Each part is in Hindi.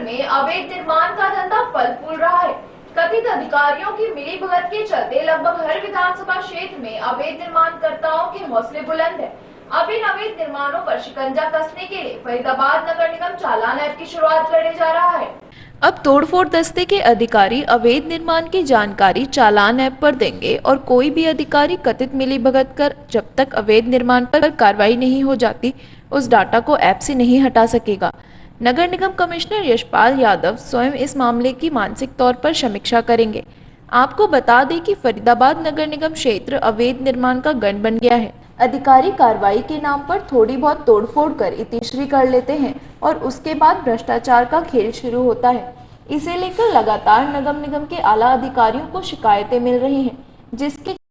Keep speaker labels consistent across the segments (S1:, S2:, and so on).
S1: में अवैध निर्माण का धंधा फल फूल रहा है। कथित अधिकारियों की मिलीभगत के चलते लगभग हर विधानसभा क्षेत्र में अवैध निर्माणकर्ताओं के हौसले बुलंद है। अब इन अवैध निर्माणों पर शिकंजा कसने के लिए फरीदाबाद नगर निगम चालान ऐप की शुरुआत करने जा रहा है।
S2: अब तोड़फोड़ दस्ते के अधिकारी अवैध निर्माण की जानकारी चालान ऐप पर देंगे और कोई भी अधिकारी कथित मिलीभगत कर जब तक अवैध निर्माण पर कार्रवाई नहीं हो जाती उस डाटा को ऐप से नहीं हटा सकेगा। नगर निगम कमिश्नर यशपाल यादव स्वयं इस मामले की मानसिक तौर पर समीक्षा करेंगे। आपको बता दें कि फरीदाबाद नगर निगम क्षेत्र अवैध निर्माण का गढ़ बन गया है। अधिकारी कार्रवाई के नाम पर थोड़ी बहुत तोड़फोड़ कर इतिश्री कर लेते हैं और उसके बाद भ्रष्टाचार का खेल शुरू होता है। इसे लेकर लगातार नगर निगम के आला अधिकारियों को शिकायतें मिल रही हैं, जिसके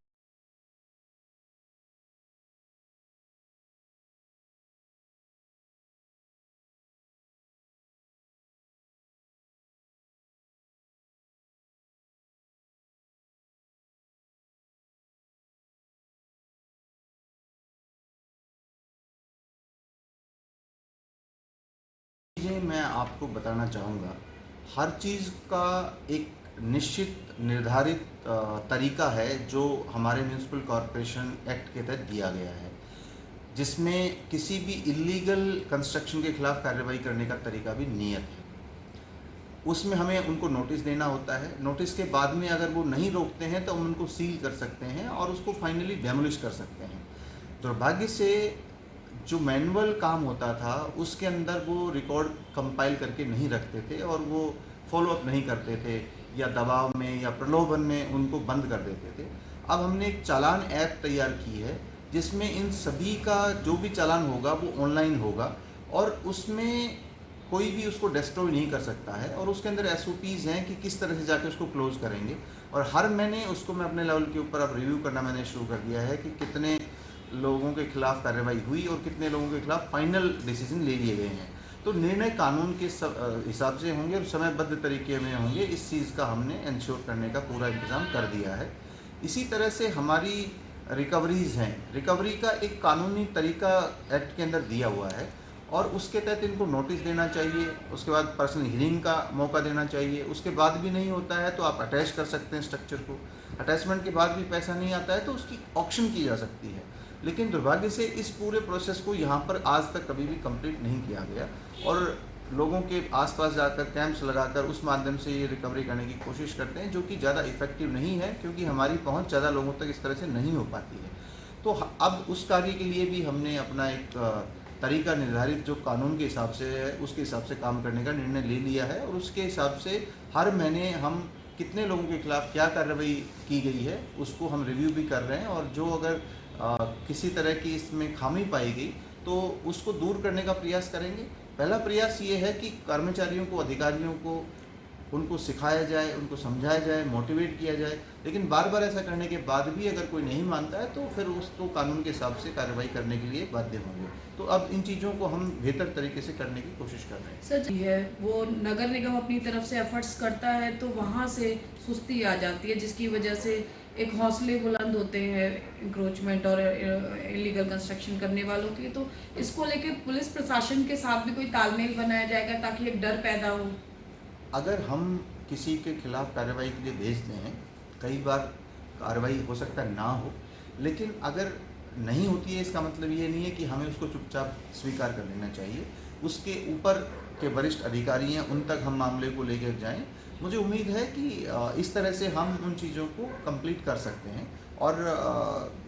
S3: चीज़ें मैं आपको बताना चाहूँगा। हर चीज़ का एक निश्चित निर्धारित तरीका है जो हमारे म्यूनिसिपल कॉरपोरेशन एक्ट के तहत दिया गया है, जिसमें किसी भी इलीगल कंस्ट्रक्शन के खिलाफ कार्रवाई करने का तरीका भी नियत है। उसमें हमें उनको नोटिस देना होता है। नोटिस के बाद में अगर वो नहीं रोकते हैं तो हम उनको सील कर सकते हैं और उसको फाइनली डेमोलिश कर सकते हैं। दुर्भाग्य से जो मैनुअल काम होता था उसके अंदर वो रिकॉर्ड कंपाइल करके नहीं रखते थे और वो फॉलोअप नहीं करते थे या दबाव में या प्रलोभन में उनको बंद कर देते थे। अब हमने एक चालान ऐप तैयार की है जिसमें इन सभी का जो भी चालान होगा वो ऑनलाइन होगा और उसमें कोई भी उसको डिस्ट्रॉय नहीं कर सकता है और उसके अंदर SOPs हैं कि किस तरह से जाके उसको क्लोज करेंगे। और हर महीने उसको मैं अपने लेवल के ऊपर अब रिव्यू करना मैंने शुरू कर दिया है कि कितने लोगों के खिलाफ कार्रवाई हुई और कितने लोगों के खिलाफ फाइनल डिसीजन ले लिए गए हैं। तो निर्णय कानून के हिसाब से होंगे और समयबद्ध तरीके में होंगे। इस चीज़ का हमने इंश्योर करने का पूरा इंतज़ाम कर दिया है। इसी तरह से हमारी रिकवरीज़ हैं, रिकवरी का एक कानूनी तरीका एक्ट के अंदर दिया हुआ है और उसके तहत इनको नोटिस देना चाहिए, उसके बाद पर्सनल हियरिंग का मौका देना चाहिए। उसके बाद भी नहीं होता है तो आप अटैच कर सकते हैं स्ट्रक्चर को। अटैचमेंट के बाद भी पैसा नहीं आता है तो उसकी ऑक्शन की जा सकती है। लेकिन दुर्भाग्य से इस पूरे प्रोसेस को यहाँ पर आज तक कभी भी कंप्लीट नहीं किया गया और लोगों के आसपास जाकर कैंप्स लगाकर उस माध्यम से ये रिकवरी करने की कोशिश करते हैं, जो कि ज़्यादा इफ़ेक्टिव नहीं है क्योंकि हमारी पहुँच ज़्यादा लोगों तक इस तरह से नहीं हो पाती है। तो अब उस कार्य के लिए भी हमने अपना एक तरीका निर्धारित जो कानून के हिसाब से है उसके हिसाब से काम करने का निर्णय ले लिया है और उसके हिसाब से हर महीने हम कितने लोगों के खिलाफ क्या कार्रवाई की गई है उसको हम रिव्यू भी कर रहे हैं और जो अगर किसी तरह की इसमें खामी पाई गई तो उसको दूर करने का प्रयास करेंगे। पहला प्रयास ये है कि कर्मचारियों को, अधिकारियों को, उनको सिखाया जाए, उनको समझाया जाए, मोटिवेट किया जाए। लेकिन बार बार ऐसा करने के बाद भी अगर कोई नहीं मानता है तो फिर उसको कानून के हिसाब से कार्रवाई करने के लिए बाध्य होंगे। तो अब इन चीज़ों को हम बेहतर तरीके से करने की कोशिश कर रहे हैं।
S4: सर जी है वो नगर निगम अपनी तरफ से एफर्ट्स करता है तो वहाँ से सुस्ती आ जाती है, जिसकी वजह से एक हौसले बुलंद होते हैं इंक्रोचमेंट और इलीगल कंस्ट्रक्शन करने वालों के। तो इसको लेके पुलिस प्रशासन के साथ भी कोई तालमेल बनाया जाएगा ताकि एक डर पैदा हो।
S3: अगर हम किसी के खिलाफ कार्रवाई के लिए भेजते हैं, कई बार कार्रवाई हो सकता है ना हो, लेकिन अगर नहीं होती है इसका मतलब ये नहीं है कि हमें उसको चुपचाप स्वीकार कर लेना चाहिए। उसके ऊपर के वरिष्ठ अधिकारी हैं, उन तक हम मामले को लेकर जाएं। मुझे उम्मीद है कि इस तरह से हम उन चीज़ों को कंप्लीट कर सकते हैं और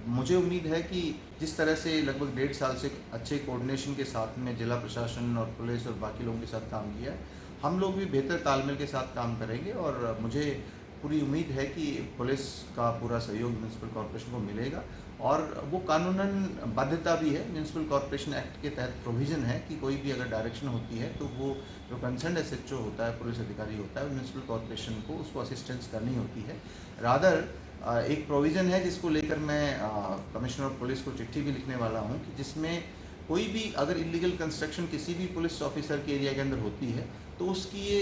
S3: मुझे उम्मीद है कि जिस तरह से लगभग 1.5 साल से अच्छे कोऑर्डिनेशन के साथ में जिला प्रशासन और पुलिस और बाकी लोगों के साथ काम किया है, हम लोग भी बेहतर तालमेल के साथ काम करेंगे और मुझे पूरी उम्मीद है कि पुलिस का पूरा सहयोग म्यूनिसिपल कॉरपोरेशन को मिलेगा और वो कानूनन बाध्यता भी है। म्यूनिसिपल कॉरपोरेशन एक्ट के तहत प्रोविज़न है कि कोई भी अगर डायरेक्शन होती है तो वो जो कंसर्न SHO होता है, पुलिस अधिकारी होता है, म्यूनिसिपल कॉरपोरेशन को उसको असिस्टेंस करनी होती है। रादर एक प्रोविज़न है जिसको लेकर मैं कमिश्नर ऑफ पुलिस को चिट्ठी भी लिखने वाला हूँ कि जिसमें कोई भी अगर इलीगल कंस्ट्रक्शन किसी भी पुलिस ऑफिसर के एरिया के अंदर होती है तो उसकी ये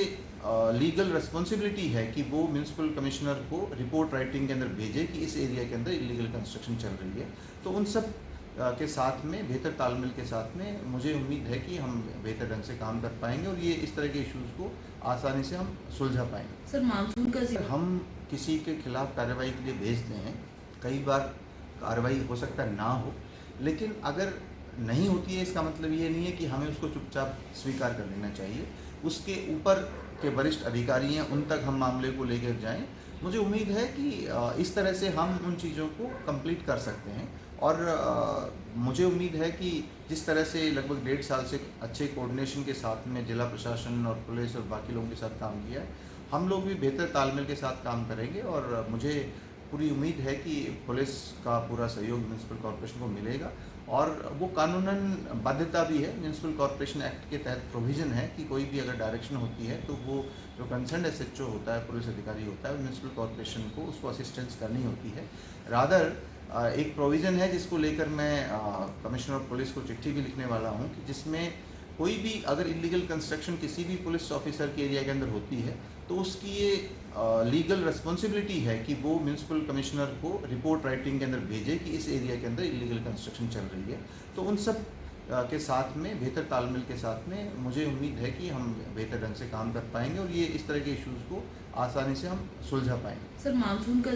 S3: लीगल रिस्पॉन्सिबिलिटी है कि वो म्यूनिसिपल कमिश्नर को रिपोर्ट राइटिंग के अंदर भेजे कि इस एरिया के अंदर इलीगल कंस्ट्रक्शन चल रही है। तो उन सब के साथ में, बेहतर तालमेल के साथ में मुझे उम्मीद है कि हम बेहतर ढंग से काम कर पाएंगे और ये इस तरह के इश्यूज़ को आसानी से हम सुलझा पाएंगे।
S4: सर मानसून का
S3: हम किसी के खिलाफ कार्रवाई के लिए भेजते हैं, कई बार कार्रवाई हो सकता है ना हो, लेकिन अगर नहीं होती है इसका मतलब ये नहीं है कि हमें उसको चुपचाप स्वीकार कर लेना चाहिए। उसके ऊपर के वरिष्ठ अधिकारी हैं, उन तक हम मामले को लेकर जाएं। मुझे उम्मीद है कि इस तरह से हम उन चीज़ों को कंप्लीट कर सकते हैं और मुझे उम्मीद है कि जिस तरह से लगभग 1.5 साल से अच्छे कोऑर्डिनेशन के साथ में जिला प्रशासन और पुलिस और बाकी लोगों के साथ काम किया है, हम लोग भी बेहतर तालमेल के साथ काम करेंगे और मुझे पूरी उम्मीद है कि पुलिस का पूरा सहयोग म्यूनसिपल कॉर्पोरेशन को मिलेगा और वो कानूनन बाध्यता भी है। म्यूनसिपल कॉर्पोरेशन एक्ट के तहत प्रोविज़न है कि कोई भी अगर डायरेक्शन होती है तो वो जो कंसर्न एसएचओ होता है, पुलिस अधिकारी होता है, म्यूनसिपल कॉर्पोरेशन को उसको असिस्टेंस करनी होती है। रादर एक प्रोविज़न है जिसको लेकर मैं कमिश्नर ऑफ पुलिस को चिट्ठी भी लिखने वाला हूँ कि जिसमें कोई भी अगर इलीगल कंस्ट्रक्शन किसी भी पुलिस ऑफिसर के एरिया के अंदर होती है तो उसकी ये लीगल रिस्पॉन्सिबिलिटी है कि वो म्यूनसिपल कमिश्नर को रिपोर्ट राइटिंग के अंदर भेजे कि इस एरिया के अंदर इलीगल कंस्ट्रक्शन चल रही है। तो उन सब के साथ में, बेहतर तालमेल के साथ में मुझे उम्मीद है कि हम बेहतर ढंग से काम कर पाएंगे और ये इस तरह के इश्यूज़ को आसानी से हम सुलझा पाएंगे।
S4: सर मानसून का